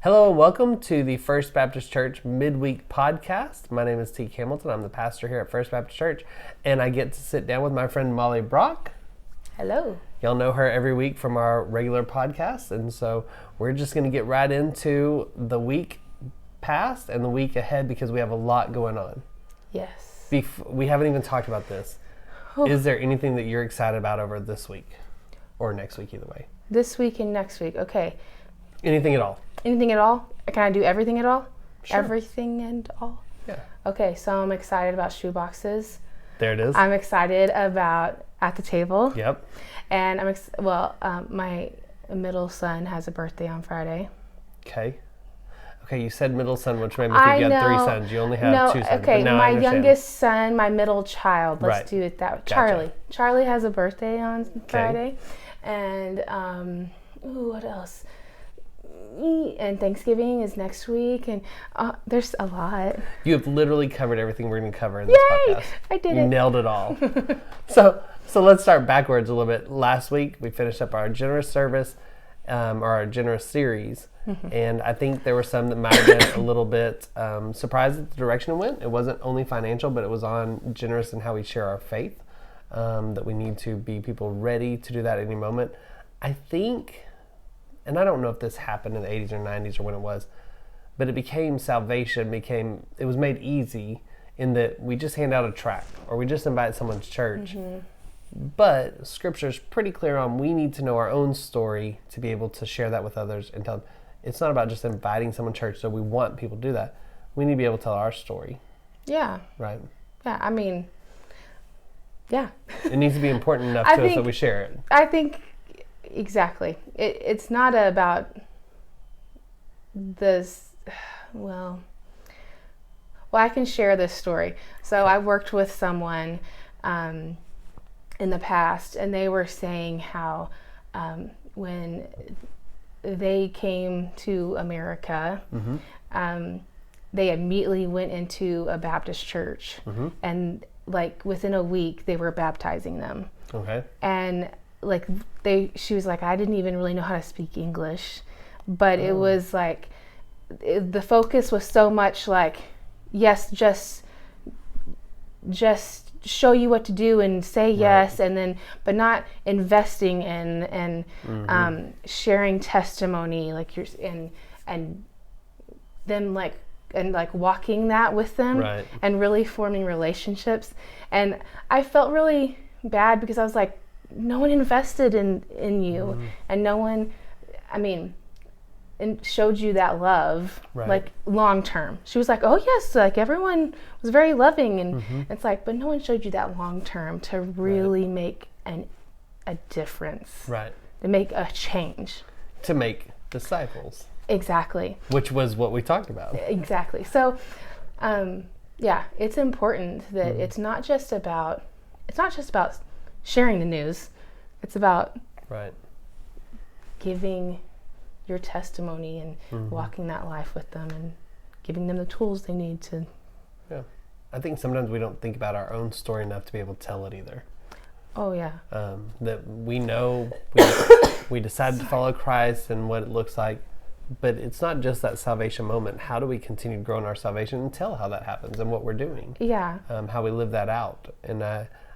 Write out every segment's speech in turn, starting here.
Hello and welcome to the First Baptist Church Midweek podcast. My name is T. Hamilton. I'm the pastor here at First Baptist Church, and I get to sit down with my friend Molly Brock. Hello. Y'all know her every week from our regular podcast, and so we're just going to get right into the week past and the week ahead because we have a lot going on. Yes. We haven't even talked about this. Is there anything that you're excited about over this week or next week, either way? This week and next week. Okay. Anything at all? Anything at all? Can I do everything at all? Sure. Everything and all? Yeah. Okay, so I'm excited about shoeboxes. There it is. I'm excited about at the table. Yep. And my middle son has a birthday on Friday. Okay, you said middle son, which made me think you had three sons. You only have two sons. Okay, my youngest son, my middle child. Let's do it that way. Gotcha. Charlie has a birthday on Friday. And, what else? And Thanksgiving is next week, and there's a lot. You have literally covered everything we're going to cover in this podcast. I did you it. Nailed it all. So let's start backwards a little bit. Last week we finished up our generous service, or our generous series, and I think there were some that might have been a little bit surprised at the direction it went. It wasn't only financial, but it was on generous in how we share our faith. That we need to be people ready to do that at any moment. I think. And I don't know if this happened in the 80s or 90s or when it was, but it was made easy in that we just hand out a tract or we just invite someone to church. But Scripture's pretty clear on we need to know our own story to be able to share that with others and tell them. It's not about just inviting someone to church, so we want people to do that. We need to be able to tell our story. Yeah. Right? Yeah, I mean, yeah. It needs to be important enough to us that we share it. I think... Exactly. It's not about this, well, I can share this story. So I worked with someone in the past, and they were saying how when they came to America, they immediately went into a Baptist church, and like within a week they were baptizing them. Okay. And she was like, I didn't even really know how to speak English, but it was like, the focus was so much like, yes, just show you what to do and say yes, and then, but not investing in and sharing testimony, like and them like walking that with them, and really forming relationships. And I felt really bad because I was like, no one invested in you, and no one, and showed you that love, like long term. She was like, oh yes, like everyone was very loving, and it's like, but no one showed you that long term to really make a difference, to make a change, to make disciples. Exactly. Which was what we talked about. Exactly. So, it's important that it's not just about sharing the news. It's about giving your testimony and walking that life with them and giving them the tools they need to. Yeah. I think sometimes we don't think about our own story enough to be able to tell it either. Oh, yeah. That we know we decided to follow Christ and what it looks like, but it's not just that salvation moment. How do we continue to grow in our salvation and tell how that happens and what we're doing? Yeah. How we live that out. And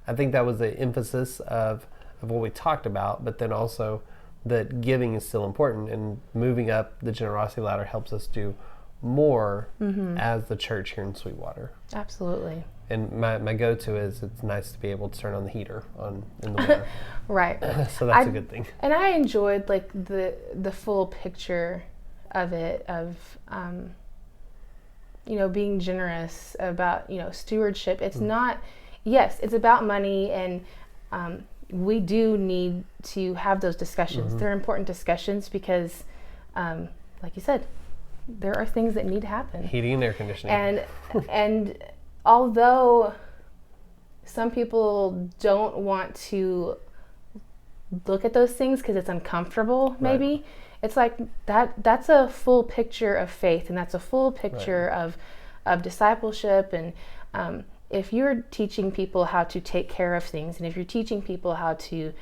I think that was the emphasis of what we talked about, but then also that giving is still important, and moving up the generosity ladder helps us do more as the church here in Sweetwater. Absolutely. And my go-to is it's nice to be able to turn on the heater in the winter. So that's a good thing. And I enjoyed like the full picture of it, of being generous, about stewardship. It's not. Yes, it's about money, and we do need to have those discussions. They're important discussions because, like you said, there are things that need to happen. Heating and air conditioning. And although some people don't want to look at those things because it's uncomfortable, maybe, it's like that's a full picture of faith, and that's a full picture of discipleship. And if you're teaching people how to take care of things, and if you're teaching people how to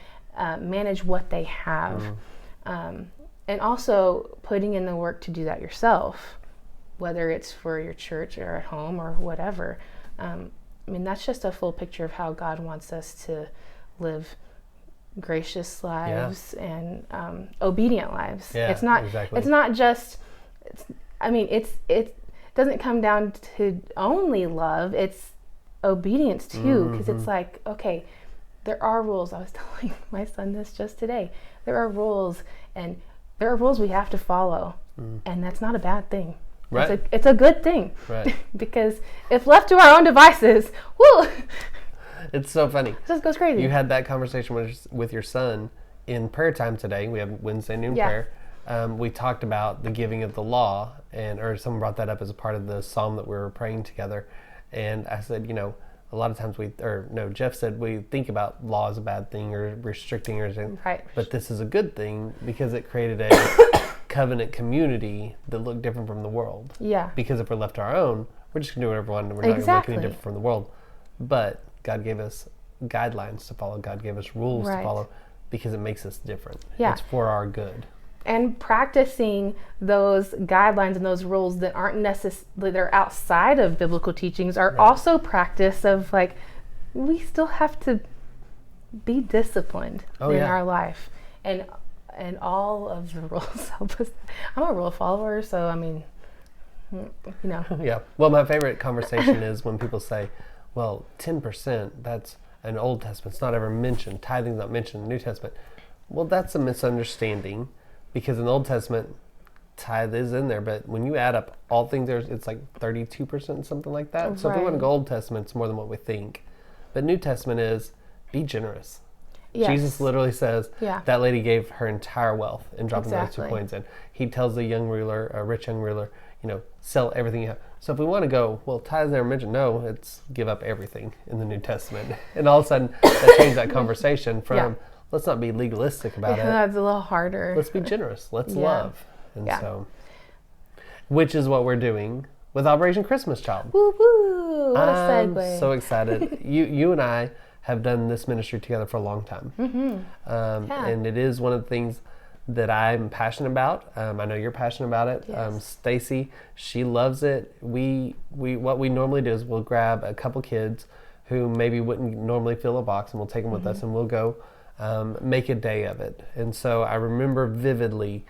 manage what they have, And also putting in the work to do that yourself, whether it's for your church or at home or whatever. I mean, that's just a full picture of how God wants us to live gracious lives and obedient lives. Yeah, it's not exactly. It's not just, it doesn't come down to only love. It's obedience too, because it's like, okay, there are rules. I was telling my son this just today. There are rules, and there are rules we have to follow, and that's not a bad thing. Right. It's a good thing. Right. Because if left to our own devices, whoo! It's so funny. It just goes crazy. You had that conversation with your son in prayer time today. We have Wednesday noon prayer. We talked about the giving of the law, or someone brought that up as a part of the psalm that we were praying together. And I said, a lot of times Jeff said we think about law as a bad thing or restricting or anything. Right. But this is a good thing because it created a covenant community that looked different from the world. Yeah. Because if we're left to our own, we're just going to do whatever we want and we're not going to look any different from the world. But God gave us guidelines to follow. God gave us rules to follow because it makes us different. Yeah. It's for our good. And practicing those guidelines and those rules that aren't necessarily, they're outside of biblical teachings, are also practice of, like, we still have to be disciplined in our life. And all of the rules help us. I'm a rule follower, so I mean, Yeah. Well, my favorite conversation is when people say, well, 10%, that's an Old Testament. It's not ever mentioned. Tithing's not mentioned in the New Testament. Well, that's a misunderstanding, because in the Old Testament, tithe is in there, but when you add up all things, it's like 32%, something like that. So if we want to go Old Testament, it's more than what we think. But New Testament is be generous. Yes. Jesus literally says that lady gave her entire wealth and dropped those 2 coins in. He tells a rich young ruler, sell everything you have. So if we want to go, well, tithes never mentioned. No, it's give up everything in the New Testament. And all of a sudden, that changed that conversation from let's not be legalistic about it. That's a little harder. Let's be generous. Let's love. And so, which is what we're doing with Operation Christmas Child. Woo woo! What a segue. I'm so excited. You and I have done this ministry together for a long time. And it is one of the things that I'm passionate about. I know you're passionate about it. Yes. Stacy, she loves it. What we normally do is we'll grab a couple kids who maybe wouldn't normally fill a box, and we'll take them with us, and we'll go make a day of it. And so I remember vividly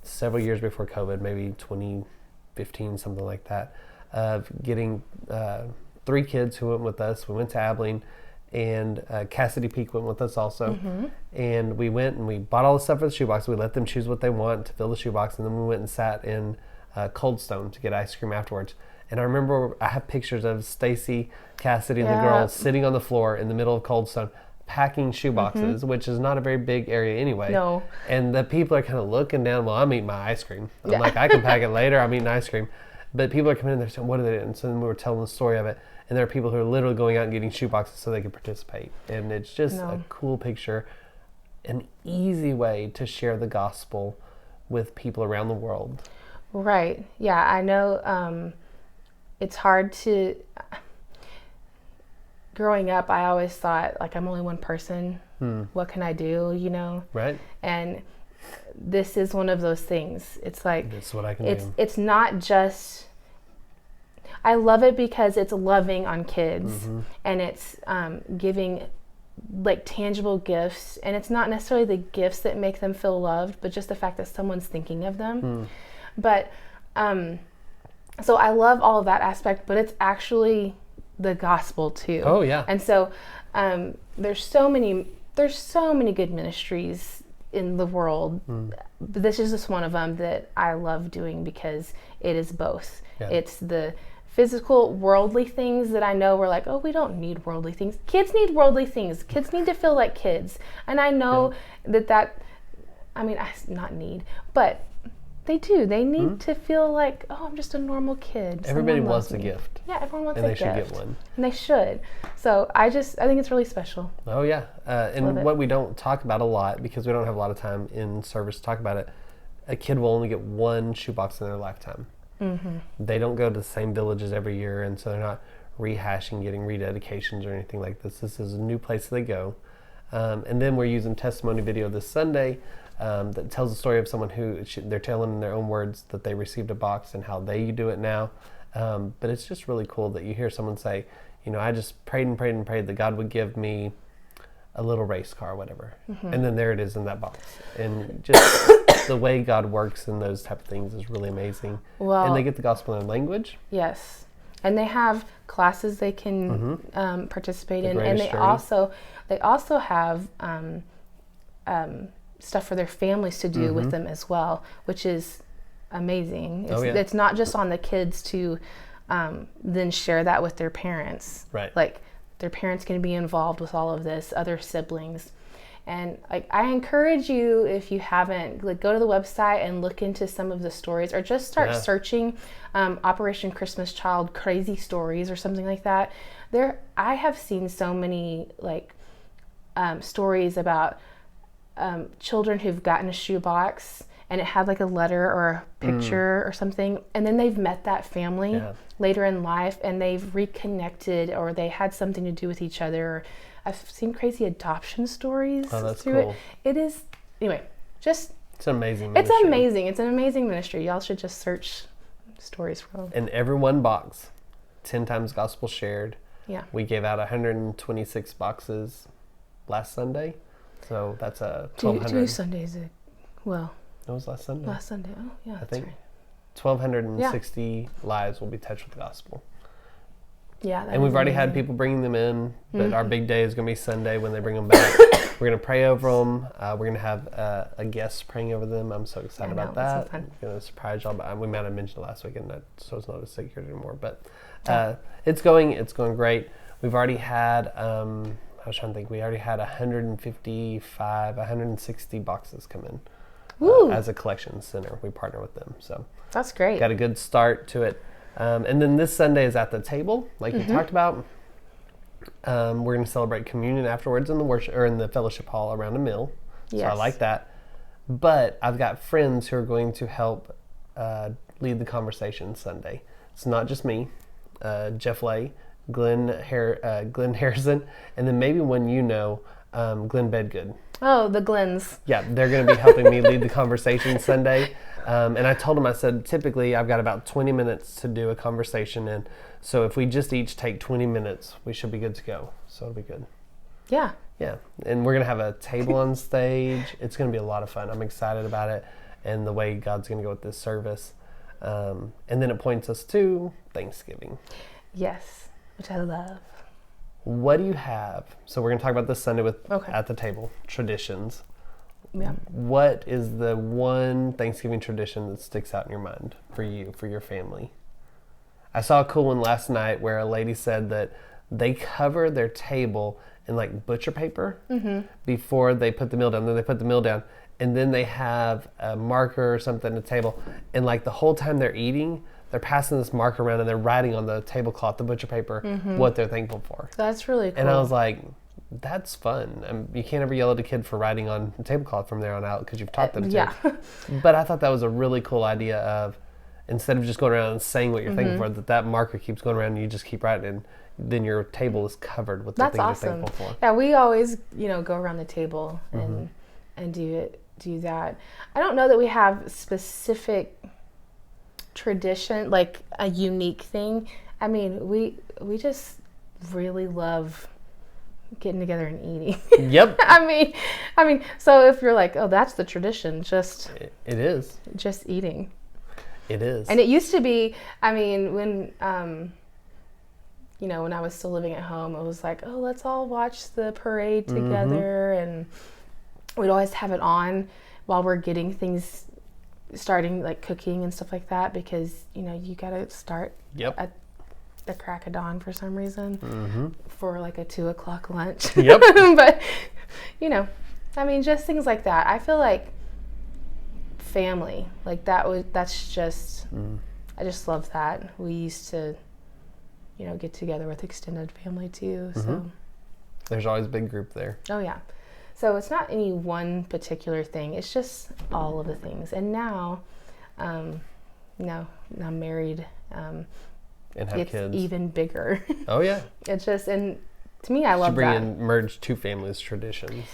several years before COVID, maybe 2015, something like that, of getting 3 kids who went with us. We went to Abilene, and Cassidy Peak went with us also. And we went and we bought all the stuff for the shoebox. We let them choose what they want to fill the shoebox, and then we went and sat in Cold Stone to get ice cream afterwards. And I remember I have pictures of Stacy, Cassidy, and the girls sitting on the floor in the middle of Cold Stone packing shoeboxes, which is not a very big area anyway. No. And the people are kind of looking down. Well, I'm eating my ice cream. I'm like, I can pack it later. I'm eating ice cream. But people are coming in there saying, what are they doing? And so then we were telling the story of it. And there are people who are literally going out and getting shoeboxes so they can participate. And it's just a cool picture, an easy way to share the gospel with people around the world. Right. Yeah, I know it's hard to... Growing up, I always thought, like, I'm only one person. What can I do, Right. And this is one of those things. It's like... This is what I can do. It's not just... I love it because it's loving on kids, and it's giving, like, tangible gifts. And it's not necessarily the gifts that make them feel loved, but just the fact that someone's thinking of them. But, so I love all of that aspect, but it's actually... the gospel too. Oh yeah. And so there's so many good ministries in the world. But this is just one of them that I love doing because it is both. It's the physical worldly things that I know we're like, oh, we don't need worldly things. Kids need worldly things. Kids need to feel like kids. And I know that I mean, not need, but they do. They need to feel like, oh, I'm just a normal kid. Everybody wants a gift. Yeah, everyone wants a gift. And they should get one. And they should. So I think it's really special. Oh, yeah. And what we don't talk about a lot, because we don't have a lot of time in service to talk about it, a kid will only get one shoebox in their lifetime. They don't go to the same villages every year, and so they're not rehashing, getting rededications or anything like this. This is a new place they go. And then we're using testimony video this Sunday that tells the story of someone who they're telling in their own words that they received a box and how they do it now. But it's just really cool that you hear someone say, I just prayed and prayed and prayed that God would give me a little race car or whatever. And then there it is in that box. And just the way God works in those type of things is really amazing. Well, and they get the gospel in their language. Yes. And they have classes they can participate in. And they also have stuff for their families to do with them as well, which is amazing. It's not just on the kids to then share that with their parents. Right. Like, their parents can be involved with all of this, other siblings. And I encourage you, if you haven't, go to the website and look into some of the stories, or just start searching Operation Christmas Child crazy stories or something like that. I have seen so many stories about children who've gotten a shoebox and it had a letter or a picture or something, and then they've met that family later in life and they've reconnected, or they had something to do with each other. I've seen crazy adoption stories. Oh, that's cool. It is, anyway, just... It's an amazing ministry. It's amazing. It's an amazing ministry. Y'all should just search stories for them. In every one box, 10 times gospel shared. Yeah. We gave out 126 boxes last Sunday. So that's a 1,200. 2 Sundays. Well... It was last Sunday. Last Sunday. Oh, yeah, I think right. 1,260 lives will be touched with the gospel. Yeah, and we've already had people bringing them in, but our big day is going to be Sunday when they bring them back. We're going to pray over them. We're going to have a guest praying over them. I'm so excited about that. I'm going to surprise y'all. But we might have mentioned it last week, so it's not a secret anymore. But it's going great. We've already had, I was trying to think, we already had 160 boxes come in. As a collection center. We partner with them. So that's great. Got a good start to it. And then this Sunday is at the table, like we talked about. We're going to celebrate communion afterwards in the worship or in the fellowship hall around a meal. Yes. So I like that. But I've got friends who are going to help lead the conversation Sunday. It's not just me, Jeff Lay, Glenn Harrison, and then maybe one Glenn Bedgood. Oh, the Glens. Yeah, they're going to be helping me lead the conversation Sunday. And I told them, I said, typically I've got about 20 minutes to do a conversation. And so if we just each take 20 minutes, we should be good to go. So it'll be good. Yeah. Yeah. And we're going to have a table on stage. It's going to be a lot of fun. I'm excited about it and the way God's going to go with this service. And then it points us to Thanksgiving. Yes, which I love. What do you have? So we're going to talk about this Sunday at the table, traditions. Yeah. What is the one Thanksgiving tradition that sticks out in your mind for you, for your family? I saw a cool one last night where a lady said that they cover their table in butcher paper before they put the meal down. Then they put the meal down, and then they have a marker or something at the table. And the whole time they're eating, they're passing this marker around and they're writing on the tablecloth, the butcher paper, what they're thankful for. That's really cool. And I was like, that's fun. You can't ever yell at a kid for writing on the tablecloth from there on out because you've taught them to. Yeah. But I thought that was a really cool idea of, instead of just going around and saying what you're thankful for, that marker keeps going around and you just keep writing, and then your table is covered with the things you're thankful for. Yeah, we always, go around the table and do that. I don't know that we have specific tradition, a unique thing. I mean, we just really love getting together and eating. Yep. I mean, so if you're oh, that's the tradition, it is. Just eating. It is. And it used to be, when when I was still living at home, it was oh, let's all watch the parade together, and we'd always have it on while we're getting things starting, cooking and stuff like that, because you gotta start at the crack of dawn for some reason for a 2:00 lunch. Yep. But just things like that. I feel family, that's just I just love that. We used to get together with extended family too. So there's always a big group there. Oh yeah. So it's not any one particular thing. It's just all of the things. And now, I'm married. And have it's kids. Even bigger. Oh yeah. It's just, and To me, I love that. Merge two families' traditions.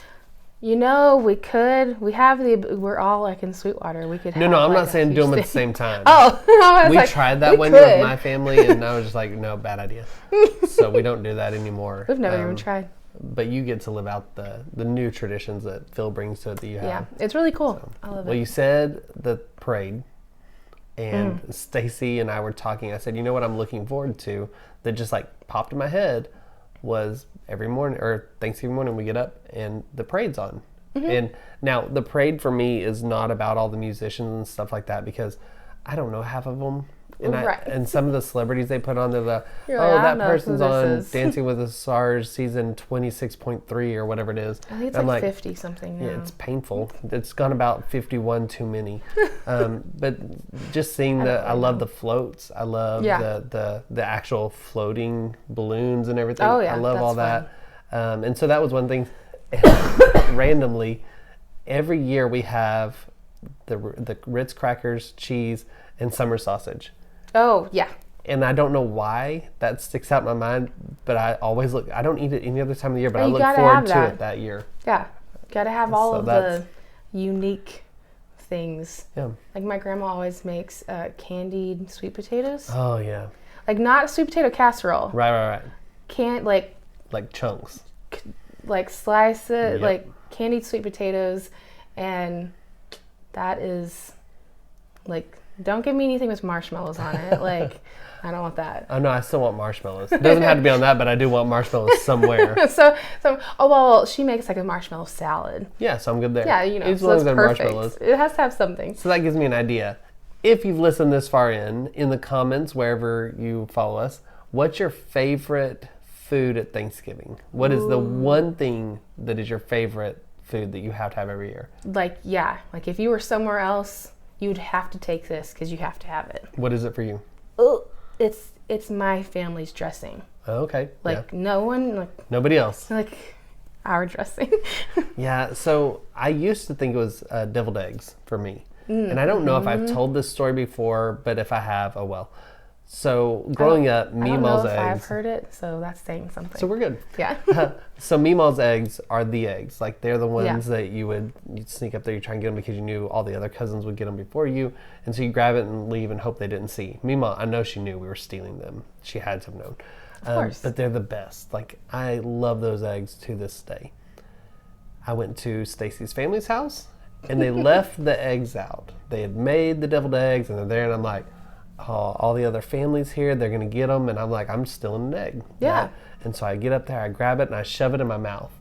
You know, we could. We're all like in Sweetwater. We could. No, I'm not saying do them at the same time. Oh, we tried that one year with my family, and I was just like, no, bad idea. So we don't do that anymore. We've never even tried. But you get to live out the new traditions that Phil brings to it that you have. Yeah, it's really cool. So, I love it. Well, you said the parade, and Stacy and I were talking. I said, you know what I'm looking forward to that just like popped in my head was every morning or Thanksgiving morning we get up and the parade's on. And now the parade for me is not about all the musicians and stuff like that because I don't know half of them. And, and some of the celebrities they put on, they're that person's on Dancing with the Stars season 26.3 or whatever it is. I think it's like 50 something now. Yeah, it's painful. It's gone about 51 too many. But just seeing I love the floats. I love the actual floating balloons and everything. Oh, yeah, I love all that. Fun. And so that was one thing. Randomly, every year we have the Ritz crackers, cheese, and summer sausage. Oh, yeah. And I don't know why that sticks out in my mind, but I always look, I don't eat it any other time of the year, but I look forward to it that year. Yeah. Got to have all of the unique things. Yeah. Like my grandma always makes candied sweet potatoes. Oh, yeah. Like not sweet potato casserole. Right. Like chunks. Like slice it, like candied sweet potatoes, and that is like, don't give me anything with marshmallows on it. Like, I don't want that. Oh, no, I still want marshmallows. It doesn't have to be on that, but I do want marshmallows somewhere. So she makes like a marshmallow salad. Yeah, so I'm good there. Yeah, as long as they're marshmallows. It has to have something. So that gives me an idea. If you've listened this far in the comments, wherever you follow us, what's your favorite food at Thanksgiving? What is the one thing that is your favorite food that you have to have every year? Like if you were somewhere else, you'd have to take this because you have to have it. What is it for you? Oh, it's my family's dressing. Oh, okay. Like no one, nobody else. Like our dressing. Yeah. So I used to think it was deviled eggs for me, and I don't know if I've told this story before, but if I have, oh well. So growing up, Meemaw's eggs. I don't know if I've heard it, so that's saying something. So we're good. Yeah. So Meemaw's eggs are the eggs. Like they're the ones that you'd sneak up there, you try and get them because you knew all the other cousins would get them before you. And so you grab it and leave and hope they didn't see. Meemaw, I know she knew we were stealing them. She had to have known. Of course. But they're the best. Like I love those eggs to this day. I went to Stacy's family's house and they left the eggs out. They had made the deviled eggs and they're there and I'm like, oh, all the other families here, they're going to get them. And I'm like, I'm stealing an egg. Yeah. Right? And so I get up there, I grab it, and I shove it in my mouth.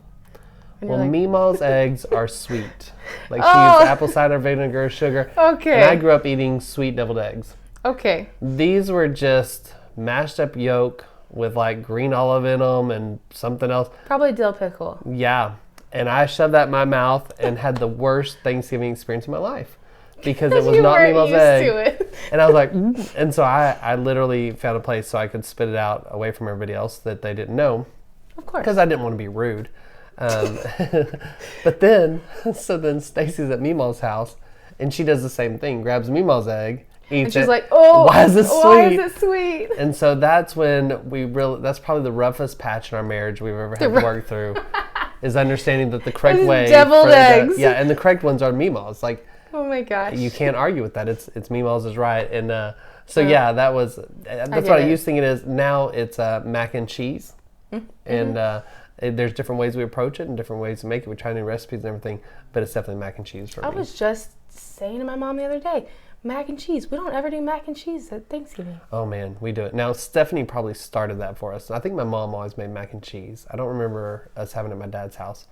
Well, Meemaw's eggs are sweet. Like she used apple cider vinegar, sugar. Okay. And I grew up eating sweet deviled eggs. Okay. These were just mashed up yolk with like green olive in them and something else. Probably dill pickle. Yeah. And I shoved that in my mouth and had the worst Thanksgiving experience of my life. Because it was not Meemaw's egg. And I was like, and so I literally found a place so I could spit it out away from everybody else that they didn't know. Of course. Because I didn't want to be rude. But then Stacy's at Meemaw's house and she does the same thing, grabs Meemaw's egg, eats it. And she's like, oh, why is it sweet? Why is it sweet? And so that's when that's probably the roughest patch in our marriage we've ever had to work through, is understanding that the correct way. Deviled eggs. And the correct ones are Meemaw's. Like, oh my gosh. You can't argue with that. It's Meemaw's is right. And that's what I used to think it is. Now it's mac and cheese. And there's different ways we approach it and different ways to make it. We try new recipes and everything, but it's definitely mac and cheese for me. I was just saying to my mom the other day, mac and cheese. We don't ever do mac and cheese at Thanksgiving. Oh man, we do it. Now Stephanie probably started that for us. I think my mom always made mac and cheese. I don't remember us having it at my dad's house.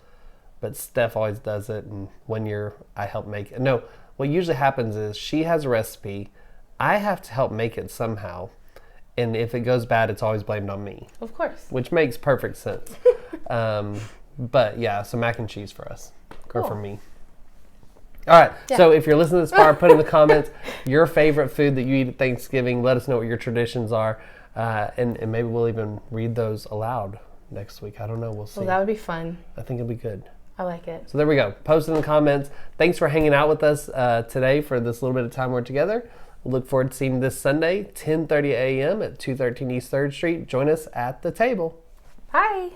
But Steph always does it, and one year I help make it. No, what usually happens is she has a recipe. I have to help make it somehow. And if it goes bad, it's always blamed on me. Of course. Which makes perfect sense. But yeah, so mac and cheese for us. Cool. Or for me. All right, so if you're listening to this far, put in the comments your favorite food that you eat at Thanksgiving. Let us know what your traditions are. And maybe we'll even read those aloud next week. I don't know. We'll see. Well, that would be fun. I think it'll be good. I like it. So there we go. Post in the comments. Thanks for hanging out with us today for this little bit of time we're together. We'll look forward to seeing you this Sunday, 10:30 a.m. at 213 East 3rd Street. Join us at the table. Bye.